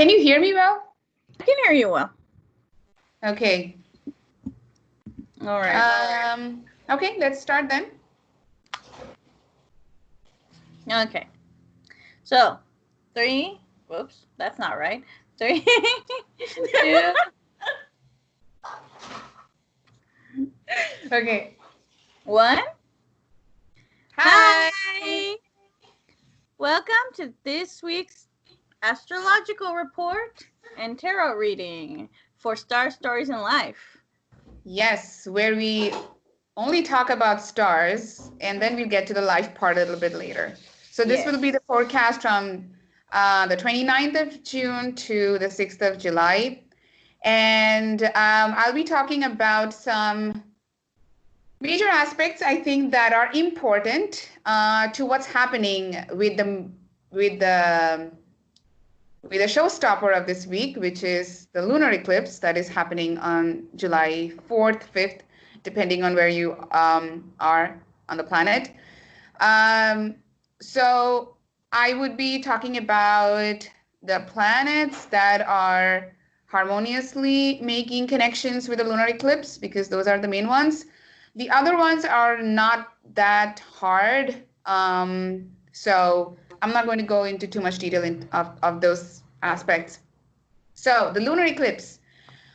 Can you hear me well? I can hear you well. Okay. All right. Okay, let's start then. Okay. So, 3. Whoops, that's not right. 3, 2. Okay. 1. Hi. Hi. Welcome to this week's astrological report and tarot reading for Star Stories in Life. Yes, where we only talk about stars and then we'll get to the life part a little bit later. So this will be the forecast from the 29th of June to the 6th of July. And I'll be talking about some major aspects, I think, that are important to what's happening with the showstopper of this week, which is the lunar eclipse that is happening on July 4th, 5th, depending on where you are on the planet. So I would be talking about the planets that are harmoniously making connections with the lunar eclipse, because those are the main ones. The other ones are not that hard. So I'm not going to go into too much detail of those aspects. So the lunar eclipse,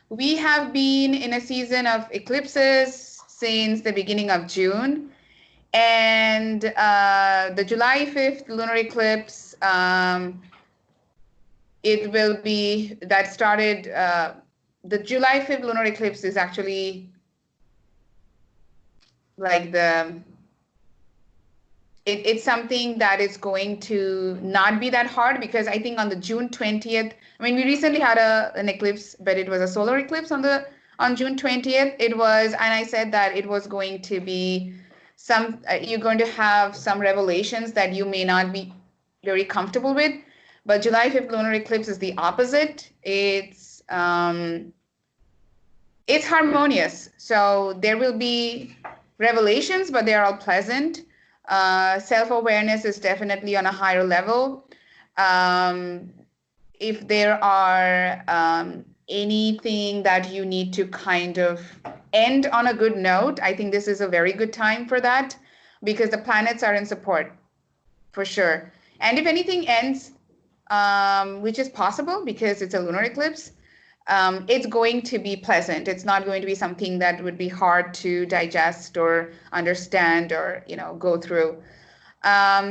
we have been in a season of eclipses since the beginning of June. And the July 5th lunar eclipse, it will be, that started, the July 5th lunar eclipse is actually like it's something that is going to not be that hard, because I think on the June 20th, I mean, we recently had an eclipse, but it was a solar eclipse on June 20th. It was, and I said that it was going to be you're going to have some revelations that you may not be very comfortable with. But July 5th lunar eclipse is the opposite. It's harmonious. So there will be revelations, but they're all pleasant. Self-awareness is definitely on a higher level. If there are anything that you need to kind of end on a good note, I think this is a very good time for that, because the planets are in support for sure. And if anything ends, which is possible because it's a lunar eclipse, it's going to be pleasant. It's not going to be something that would be hard to digest or understand or, go through.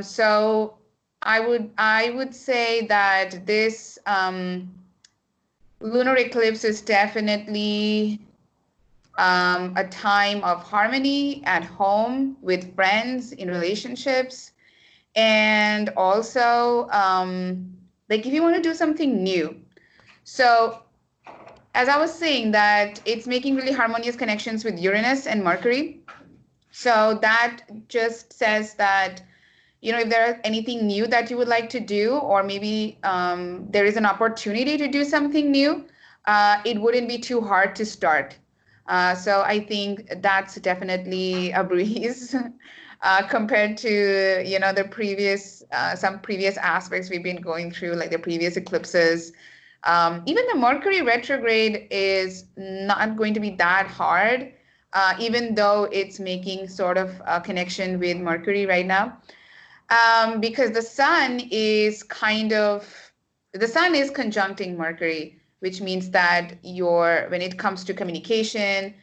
So I would say that this lunar eclipse is definitely a time of harmony at home, with friends, in relationships, and also like if you want to do something new. So as I was saying, that it's making really harmonious connections with Uranus and Mercury. So that just says that, if there's anything new that you would like to do, or maybe there is an opportunity to do something new, it wouldn't be too hard to start. So I think that's definitely a breeze compared to, the previous, some previous aspects we've been going through, like the previous eclipses. Even the Mercury retrograde is not going to be that hard, even though it's making sort of a connection with Mercury right now. Because the sun is conjuncting Mercury, which means that when it comes to communication,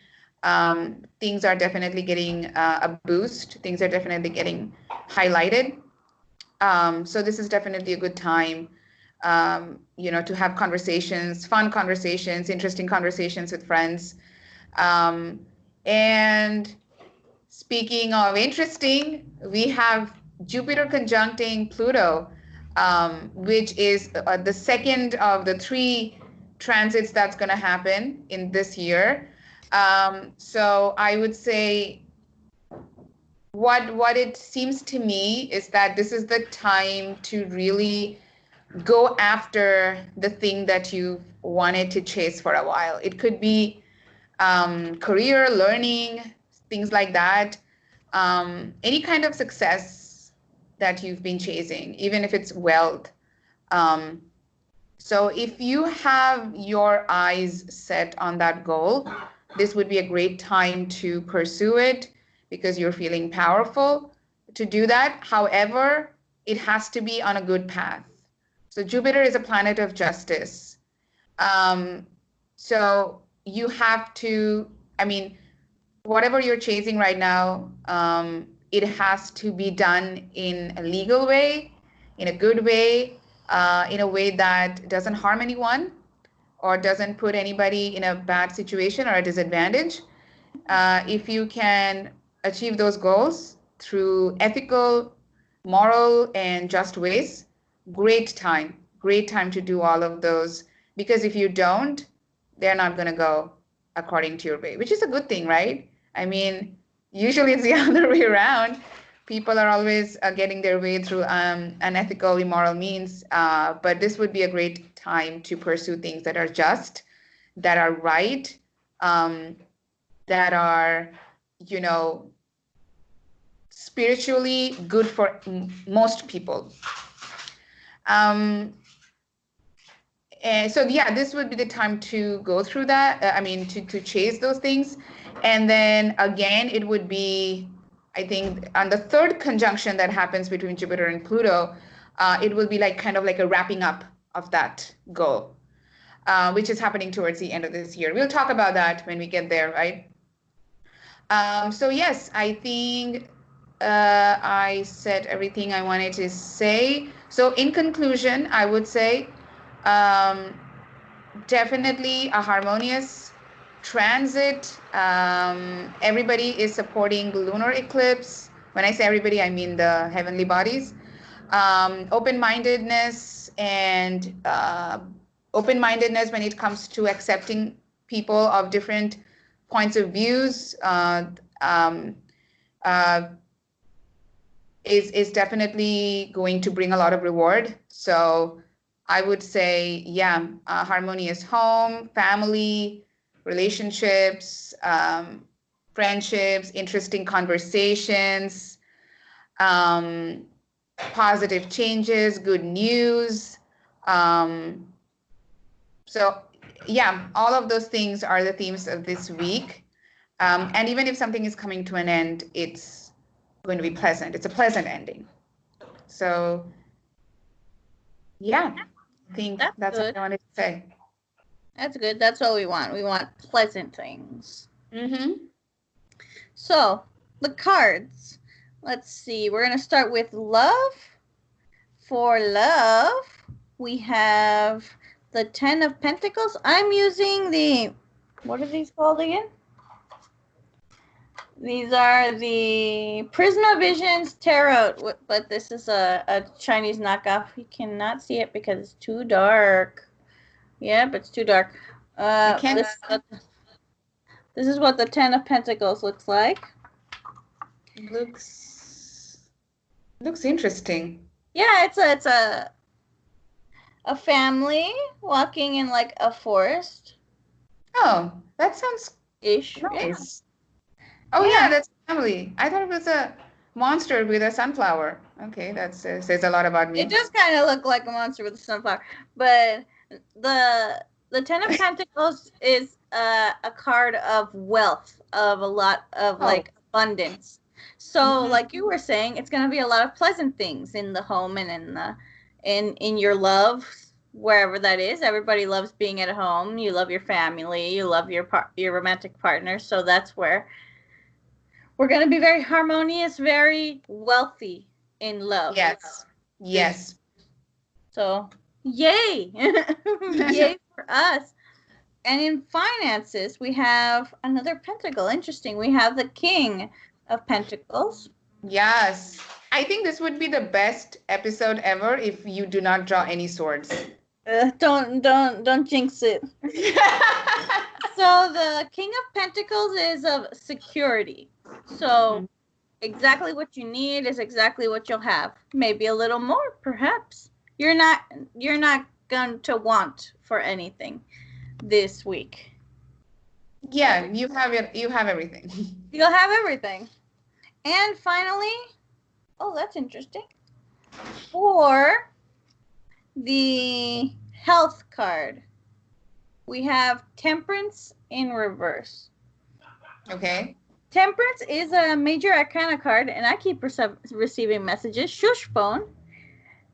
things are definitely getting a boost. Things are definitely getting highlighted. So this is definitely a good time, to have conversations, fun conversations, interesting conversations with friends. And speaking of interesting, we have Jupiter conjuncting Pluto, which is the second of the 3 transits that's going to happen in this year. So I would say what it seems to me is that this is the time to really go after the thing that you've wanted to chase for a while. It could be career, learning, things like that. Any kind of success that you've been chasing, even if it's wealth. So if you have your eyes set on that goal, this would be a great time to pursue it because you're feeling powerful to do that. However, it has to be on a good path. So Jupiter is a planet of justice. Um, so you have to, I mean, whatever you're chasing right now, it has to be done in a legal way, in a good way, in a way that doesn't harm anyone or doesn't put anybody in a bad situation or a disadvantage. If you can achieve those goals through ethical, moral, and just ways, great time to do all of those. Because if you don't, they're not going to go according to your way, which is a good thing, right? I mean, usually it's the other way around. People are always getting their way through unethical, immoral means. But this would be a great time to pursue things that are just, that are right, that are, you know, spiritually good for most people. And so yeah, this would be the time to go through that. I mean, to chase those things. And then again, it would be, I think, on the third conjunction that happens between Jupiter and Pluto, it will be like kind of like a wrapping up of that goal, which is happening towards the end of this year. We'll talk about that when we get there, right? So yes, I think I said everything I wanted to say. So in conclusion, I would say definitely a harmonious transit. Everybody is supporting the lunar eclipse. When I say everybody, I mean the heavenly bodies. Open-mindedness and open-mindedness when it comes to accepting people of different points of views is definitely going to bring a lot of reward. So I would say, yeah, harmonious home, family, relationships, friendships, interesting conversations, positive changes, good news. So yeah, all of those things are the themes of this week. And even if something is coming to an end, it's going to be pleasant. It's a pleasant ending. So yeah, I think that's what I wanted to say. That's good. That's what we want. We want pleasant things. Mm-hmm. So, the cards. Let's see. We're going to start with love. For love, we have the 10 of Pentacles. I'm using the, what are these called again? These are the Prisma Visions Tarot, but this is a Chinese knockoff. You cannot see it because it's too dark. Yep, it's too dark. This is what the 10 of Pentacles looks like. Looks interesting. Yeah, it's a family walking in like a forest. Oh, that sounds ish. Nice. Yeah. Oh yeah, that's family. I thought it was a monster with a sunflower. Okay, that says a lot about me. It does kind of look like a monster with a sunflower, but the 10 of Pentacles is a card of wealth, of a lot of like abundance. So like you were saying, it's going to be a lot of pleasant things in the home and in the in your love, wherever that is. Everybody loves being at home. You love your family, you love your romantic partner, so that's where we're going to be very harmonious, very wealthy in love. Yes. Yes. So, yay. Yay for us. And in finances, we have another pentacle. Interesting. We have the King of Pentacles. Yes. I think this would be the best episode ever if you do not draw any swords. Don't jinx it. So the King of Pentacles is of security. So exactly what you need is exactly what you'll have. Maybe a little more, perhaps. You're not going to want for anything this week. Yeah, you have it. You have everything. You'll have everything. And finally, oh, that's interesting. For the health card, we have Temperance in reverse. Okay. Temperance is a major arcana card, and I keep receiving messages. Shush phone.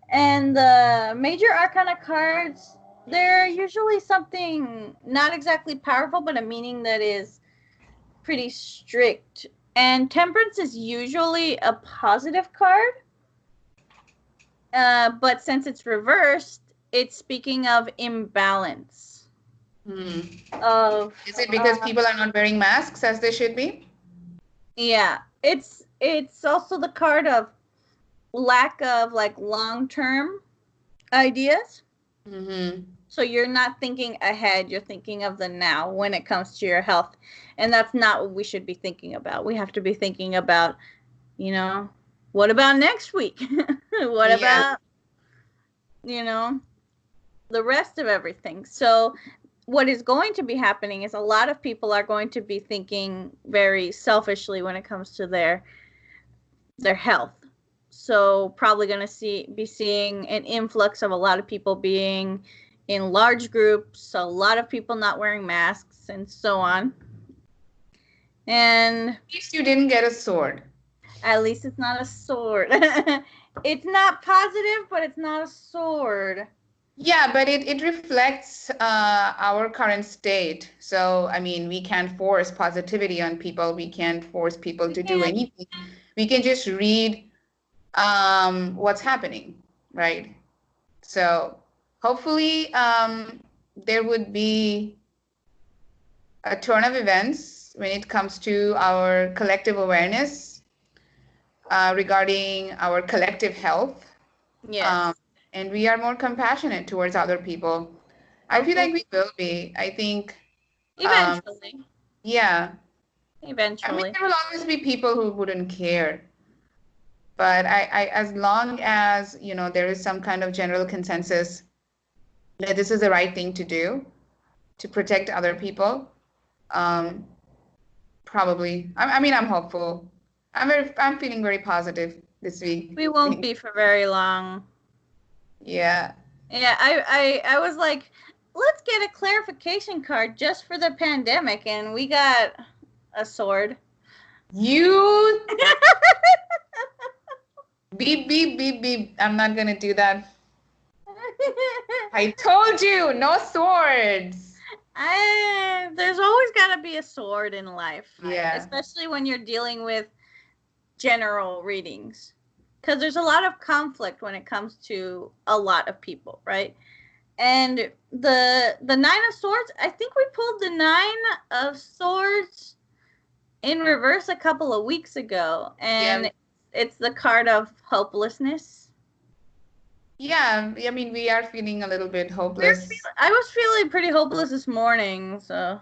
And the major arcana cards, they're usually something not exactly powerful, but a meaning that is pretty strict. And Temperance is usually a positive card. But since it's reversed, it's speaking of imbalance. Is it because people are not wearing masks as they should be? Yeah, it's also the card of lack of like long-term ideas. So you're not thinking ahead, you're thinking of the now when it comes to your health. And that's not what we should be thinking about. We have to be thinking about, you know, what about next week? What about, you know, the rest of everything? So what is going to be happening is a lot of people are going to be thinking very selfishly when it comes to their health. So probably going to be seeing an influx of a lot of people being in large groups, a lot of people not wearing masks, and so on. And at least you didn't get a sword. At least it's not a sword. It's not positive, but it's not a sword. Yeah, but it reflects our current state. So, I mean, we can't force positivity on people. We can't force people to do anything. We can just read what's happening, right? So, hopefully, there would be a turn of events when it comes to our collective awareness regarding our collective health. Yes. And we are more compassionate towards other people. I feel like we will be. I think eventually. Yeah. Eventually. I mean, there will always be people who wouldn't care. But as long as, you know, there is some kind of general consensus that this is the right thing to do to protect other people, probably. I mean, I'm hopeful. I'm feeling very positive this week. We won't be for very long. Yeah. Yeah, I was like, let's get a clarification card just for the pandemic, and we got a sword. You beep, beep, beep, beep. I'm not gonna do that. I told you, no swords. There's always got to be a sword in life. Yeah. Especially when you're dealing with general readings. Because there's a lot of conflict when it comes to a lot of people, right? And the Nine of Swords, I think we pulled the Nine of Swords in reverse a couple of weeks ago. And it's the card of hopelessness. Yeah, I mean, we are feeling a little bit hopeless. I was feeling pretty hopeless this morning, so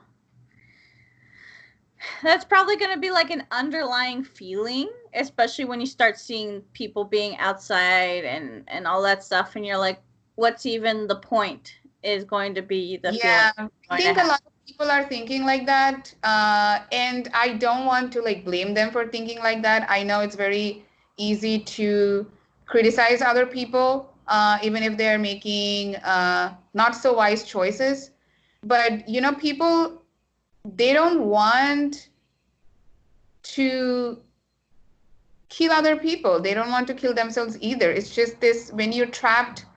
that's probably going to be like an underlying feeling, especially when you start seeing people being outside and all that stuff, and you're like, what's even the point is going to be the feeling. I think a lot of people are thinking like that, and I don't want to like blame them for thinking like that. I know it's very easy to criticize other people, even if they're making not so wise choices. But you know, people, they don't want to kill other people. They don't want to kill themselves either. It's just this, when you're trapped,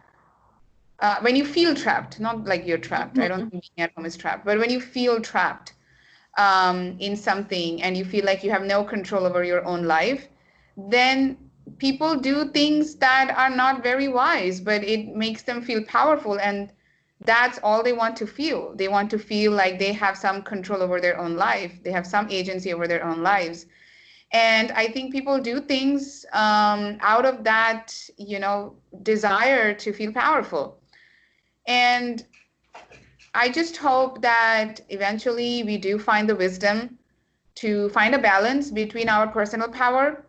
when you feel trapped, not like you're trapped. I don't think being at home is trapped, but when you feel trapped in something and you feel like you have no control over your own life, then people do things that are not very wise, but it makes them feel powerful, and that's all they want to feel. They want to feel like they have some control over their own life. They have some agency over their own lives. And I think people do things out of that, you know, desire to feel powerful. And I just hope that eventually we do find the wisdom to find a balance between our personal power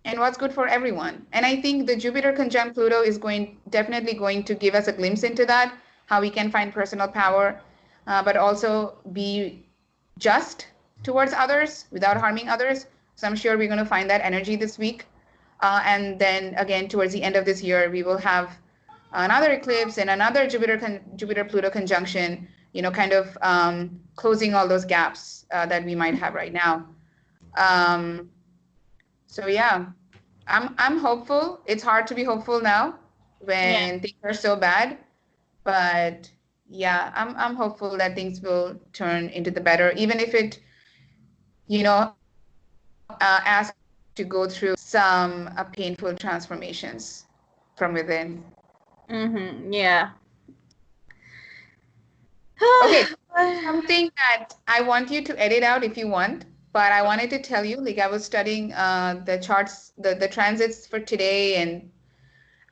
and what's good for everyone. And I think the Jupiter conjunct Pluto is definitely going to give us a glimpse into that, how we can find personal power, but also be just towards others without harming others. So I'm sure we're going to find that energy this week. And then again, towards the end of this year, we will have another eclipse and another Jupiter Pluto conjunction, kind of closing all those gaps that we might have right now. Um, so yeah, I'm hopeful. It's hard to be hopeful now Yeah. when things are so bad, but yeah, I'm hopeful that things will turn into the better, even if it, asks to go through some painful transformations from within. Yeah. Okay, something that I want you to edit out if you want, but I wanted to tell you, like I was studying the charts, the transits for today, and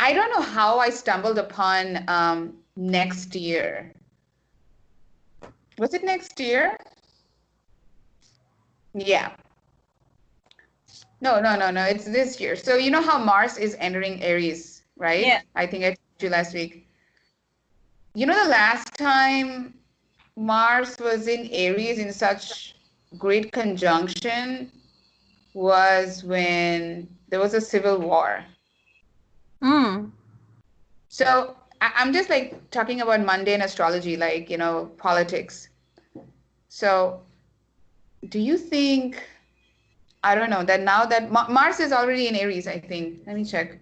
I don't know how I stumbled upon next year. Was it next year? Yeah. No, no, no, no. It's this year. So you know how Mars is entering Aries, Yeah. right? I think I told you last week. The last time Mars was in Aries in such great conjunction was when there was a civil war. Mm. So I'm just like talking about mundane astrology, like, politics. So do you think, I don't know, that now that Mars is already in Aries, I think. Let me check.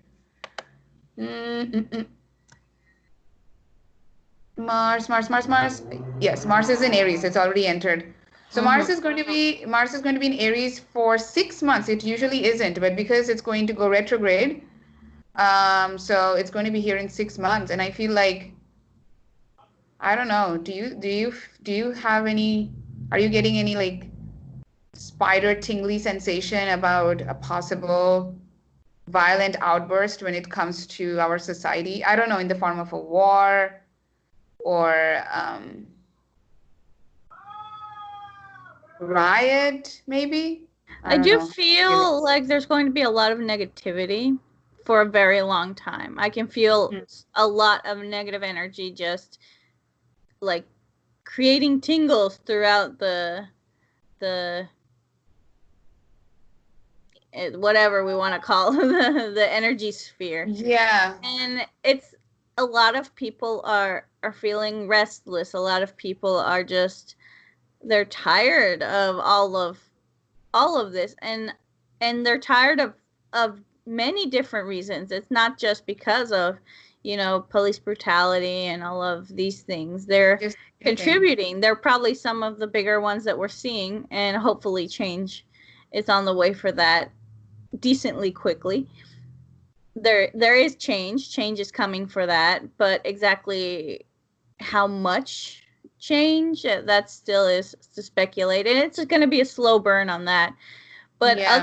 Mm-mm-mm. Mars, Mars, Mars, Mars. Yes, Mars is in Aries. It's already entered. So Mm-hmm. Mars is going to be in Aries for 6 months. It usually isn't, but because it's going to go retrograde, so it's going to be here in 6 months. And I feel like, I don't know. Do you have any? Are you getting any like spider tingly sensation about a possible violent outburst when it comes to our society? I don't know, in the form of a war or riot, maybe? I I don't do know. feel like there's going to be a lot of negativity for a very long time. I can feel Mm. a lot of negative energy just like creating tingles throughout the whatever we want to call the energy sphere. Yeah. And it's a lot of people are feeling restless. A lot of people are just they're tired of all of this, and they're tired of many different reasons. It's not just because of police brutality and all of these things. They're Just anything. contributing. They're probably some of the bigger ones that we're seeing, and hopefully change is on the way for that decently quickly. There is change is coming for that, but exactly how much change, that still is to speculate, and it's going to be a slow burn on that. But Yeah.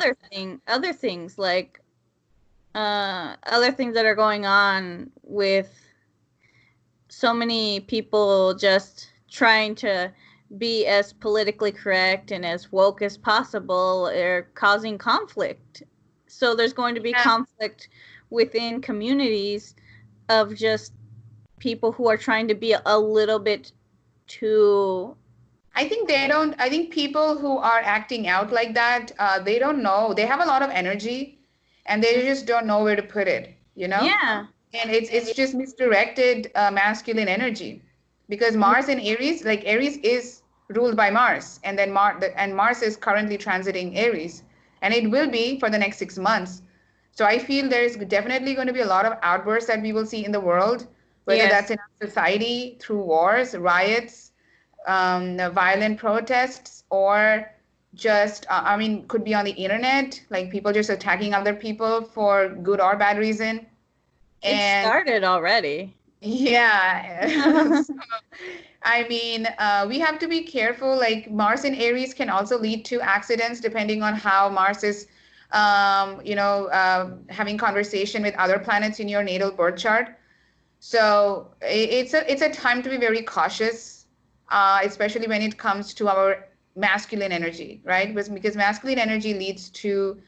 other things like other things that are going on with so many people just trying to be as politically correct and as woke as possible are causing conflict. So there's going to be Yeah. conflict within communities of just people who are trying to be a little bit too. I think people who are acting out like that, they don't know. They have a lot of energy and they just don't know where to put it, you know? Yeah. And it's just misdirected masculine energy because Mars and Aries, like Aries is ruled by Mars, and then Mars is currently transiting Aries, and it will be for the next 6 months. So I feel there's definitely going to be a lot of outbursts that we will see in the world, whether Yes. that's in our society through wars, riots, violent protests, or just, I mean, could be on the internet, like people just attacking other people for good or bad reason. It And started already. yeah, so, I mean, we have to be careful. Like Mars in Aries can also lead to accidents depending on how Mars is, having conversation with other planets in your natal birth chart. So it's a time to be very cautious, especially when it comes to our masculine energy, right? Because masculine energy leads to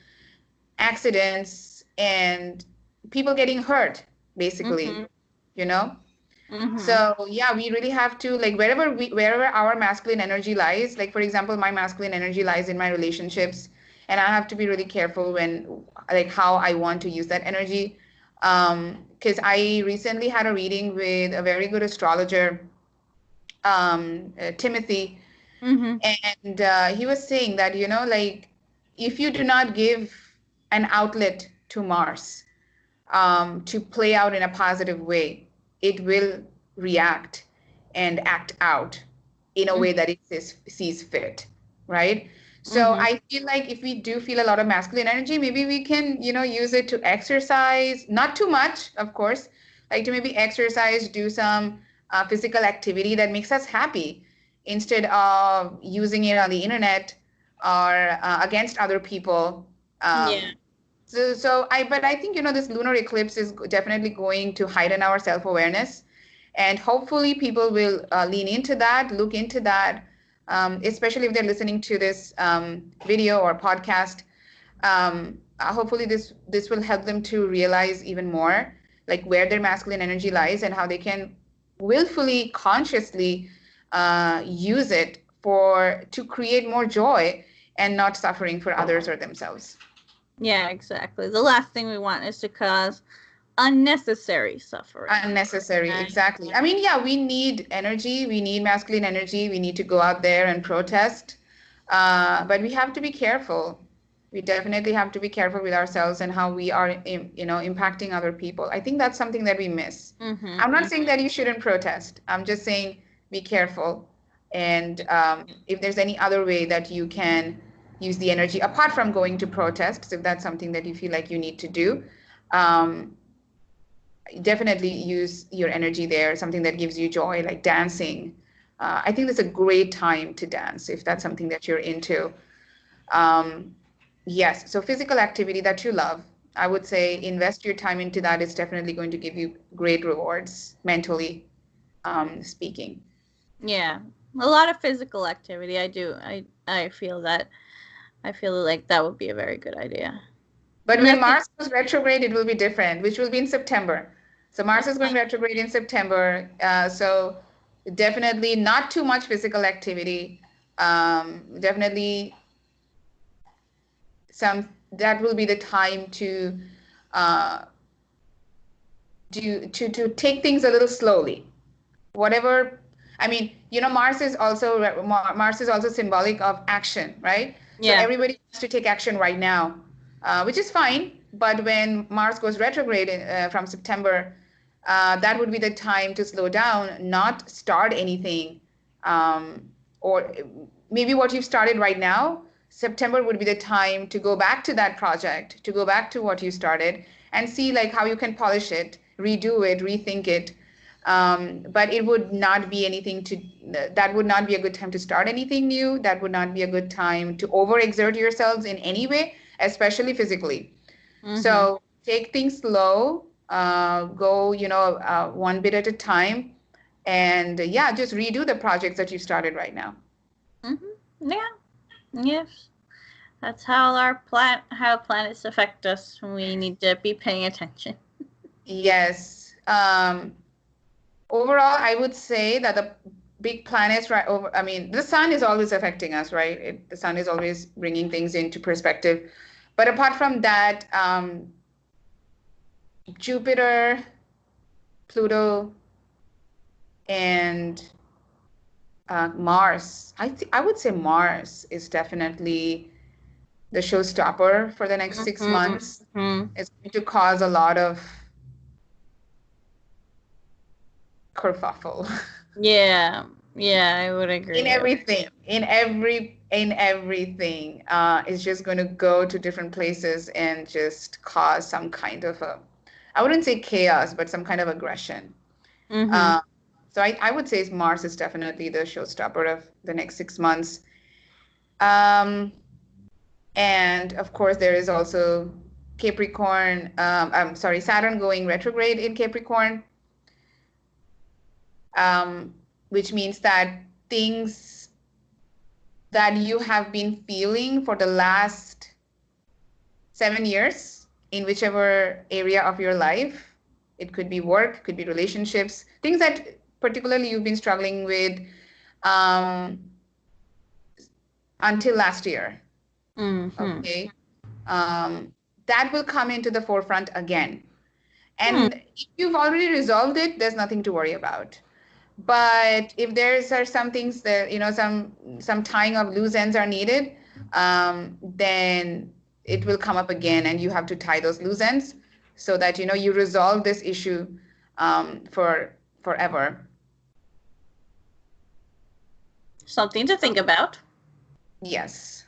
accidents and people getting hurt, basically, Mm-hmm. you know? Mm-hmm. So yeah, we really have to, like, wherever our masculine energy lies, like for example, my masculine energy lies in my relationships, and I have to be really careful when, like, how I want to use that energy. Because I recently had a reading with a very good astrologer, Timothy, Mm-hmm. and he was saying that, like, if you do not give an outlet to Mars, to play out in a positive way, it will react and act out in a way that it sees fit, right? So Mm-hmm. I feel like if we do feel a lot of masculine energy, maybe we can, use it to exercise, not too much, of course, like to maybe exercise, do some physical activity that makes us happy instead of using it on the internet or against other people. Yeah. But I think, this lunar eclipse is definitely going to heighten our self-awareness, and hopefully people will lean into that, look into that, especially if they're listening to this video or podcast. Hopefully this will help them to realize even more, like where their masculine energy lies and how they can willfully, consciously use it to create more joy and not suffering for others or themselves. Yeah, exactly. The last thing we want is to cause unnecessary suffering. Unnecessary, Right? exactly. I mean, yeah, we need energy, we need masculine energy, we need to go out there and protest. But we have to be careful. We definitely have to be careful with ourselves and how we are, impacting other people. I think that's something that we miss. I'm not saying that you shouldn't protest. I'm just saying be careful. And if there's any other way that you can use the energy apart from going to protests, if that's something that you feel like you need to do, um, definitely use your energy there, something that gives you joy, like dancing. I think that's a great time to dance if that's something that you're into. Um, yes, so physical activity that you love, I would say invest your time into that. It's definitely going to give you great rewards, mentally speaking. Yeah. A lot of physical activity. I do. I feel that. I feel like that would be a very good idea. But when Nothing. Mars goes retrograde, it will be different, which will be in September. So Mars is going retrograde in September. So definitely not too much physical activity. Definitely that will be the time to uh, to take things a little slowly. Whatever, I mean, Mars is also symbolic of action, right? So Yeah. everybody wants to take action right now, which is fine. But when Mars goes retrograde from September, that would be the time to slow down, not start anything, or maybe what you've started right now. September would be the time to go back to that project, to go back to what you started, and see like how you can polish it, redo it, rethink it. But it would not be anything to, that would not be a good time to start anything new. That would not be a good time to overexert yourselves in any way, especially physically. Mm-hmm. So take things slow, go, one bit at a time, and yeah, just redo the projects that you started right now. Mm-hmm. Yeah. Yes. That's how how planets affect us. We need to be paying attention. Yes. Overall, I would say that the big planets right over, I mean, the sun is always affecting us, right? The sun is always bringing things into perspective. But apart from that, Jupiter, Pluto, and Mars, I would say Mars is definitely the showstopper for the next 6 months. Mm-hmm. It's going to cause a lot of kerfuffle. Yeah. Yeah, I would In agree. everything, in everything, it's just going to go to different places and just cause some kind of a, I wouldn't say chaos, but some kind of aggression. Mm-hmm. uh, so I would say Mars is definitely the showstopper of the next 6 months. And of course there is also Capricorn, I'm sorry, Saturn going retrograde in Capricorn, um, which means that things that you have been feeling for the last 7 years in whichever area of your life. It could be work, could be relationships, things that particularly you've been struggling with um, until last year. Mm-hmm. Okay. Um, that will come into the forefront again. And if you've already resolved it, there's nothing to worry about. But if are some things that, some tying of loose ends are needed, then it will come up again and you have to tie those loose ends so that, you resolve this issue for forever. Something to think about. Yes.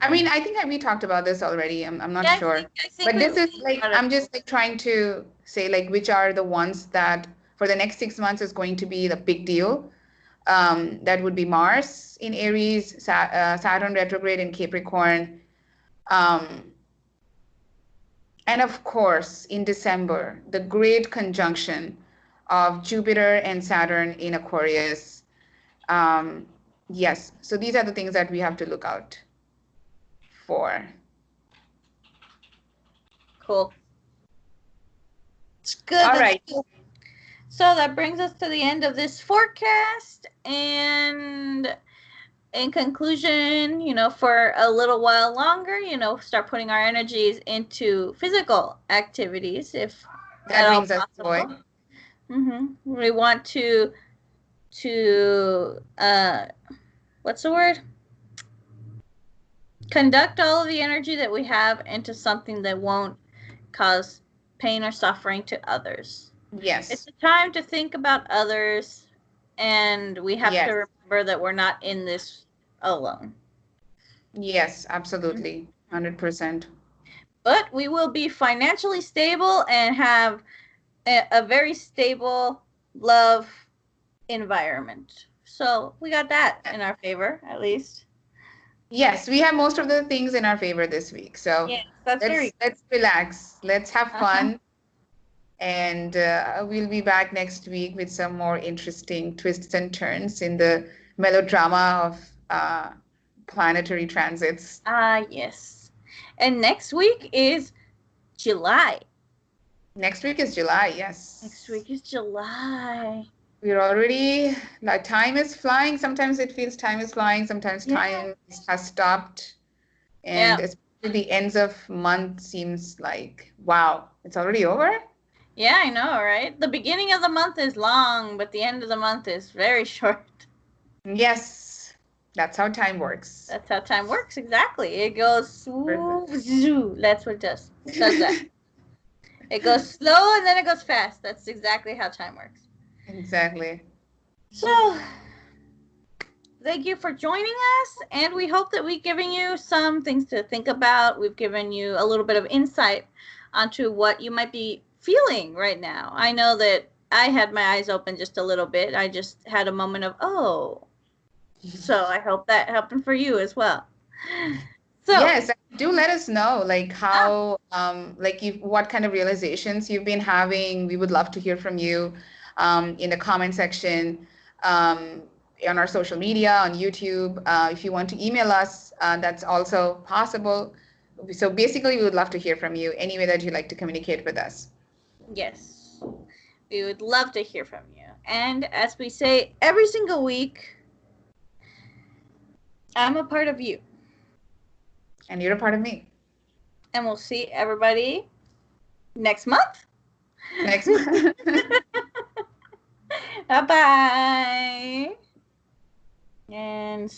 I mean, I think we talked about this already. I'm not Yeah, sure. I think But this is like, I'm just like trying to say like which are the ones that for the next 6 months is going to be the big deal. That would be Mars in Aries, Saturn retrograde in Capricorn. Um, and of course, in December, the great conjunction of Jupiter and Saturn in Aquarius. Um, yes, so these are the things that we have to look out for. Cool. It's good. All right. Cool. So that brings us to the end of this forecast. And in conclusion, for a little while longer, start putting our energies into physical activities if that brings us joy. We want to what's the word? Conduct all of the energy that we have into something that won't cause pain or suffering to others. Yes. It's a time to think about others, and we have to remember that we're not in this alone. Yes, absolutely. 100%. But we will be financially stable and have a very stable love environment. So we got that in our favor, at least. Yes, we have most of the things in our favor this week. So yes, let's relax. Let's have fun. And we'll be back next week with some more interesting twists and turns in the melodrama of planetary transits. Yes. And next week is July. Next week is July, yes. Next week is July. We're already, like, time is flying. Sometimes it feels time is flying. Sometimes time has stopped. And especially the ends of month seems like, wow, it's already over? Yeah, I know, right? The beginning of the month is long, but the end of the month is very short. Yes, that's how time works. That's how time works, exactly. It goes swoop, zoo. That's what it does. It does that. It goes slow and then it goes fast. That's exactly how time works. Exactly. So, thank you for joining us, and we hope that we've given you some things to think about. We've given you a little bit of insight onto what you might be feeling right now. I know that I had my eyes open just a little bit. I just had a moment of, oh. So I hope that happened for you as well. So yes, do let us know, like, how, what kind of realizations you've been having. We would love to hear from you in the comment section, on our social media, on YouTube. If you want to email us, that's also possible. So basically, we would love to hear from you any way that you like to communicate with us. Yes, we would love to hear from you. And as we say every single week, I'm a part of you. And you're a part of me. And we'll see everybody next month. Next month. Bye-bye. And